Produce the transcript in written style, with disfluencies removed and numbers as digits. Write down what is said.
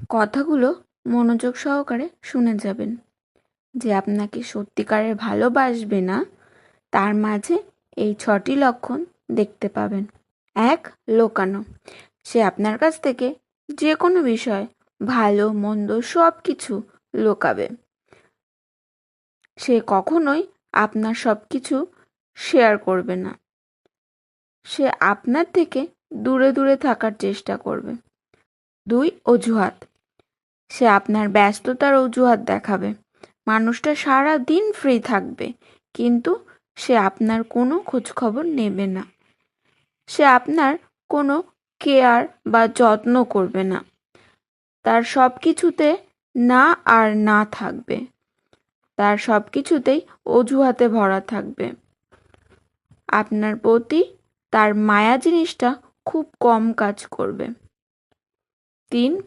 কথাগুলো মনোযোগ সহকারে শুনে যাবেন। যে আপনাকে সত্যিকারের ভালোবাসবে না, তার মাঝে এই 6টি লক্ষণ দেখতে পাবেন। 1. লোকানো। সে আপনার কাছ থেকে যে কোনো বিষয়, ভালো মন্দ সব কিছু লুকাবে। সে কখনোই আপনার সব কিছু শেয়ার করবে না। সে আপনার থেকে দূরে দূরে থাকার চেষ্টা করবে। 2. অজুহাত। সে আপনার ব্যস্ততার অজুহাত দেখাবে। মানুষটা সারা দিন ফ্রি থাকবে, কিন্তু সে আপনার কোনো খোঁজখবর নেবে না। সে আপনার কোনো কেয়ার বা যত্ন করবে না। তার সব কিছুতে না আর না থাকবে। তার সব কিছুতেই অজুহাতে ভরা থাকবে। আপনার প্রতি তার মায়া জিনিসটা খুব কম কাজ করবে। 3.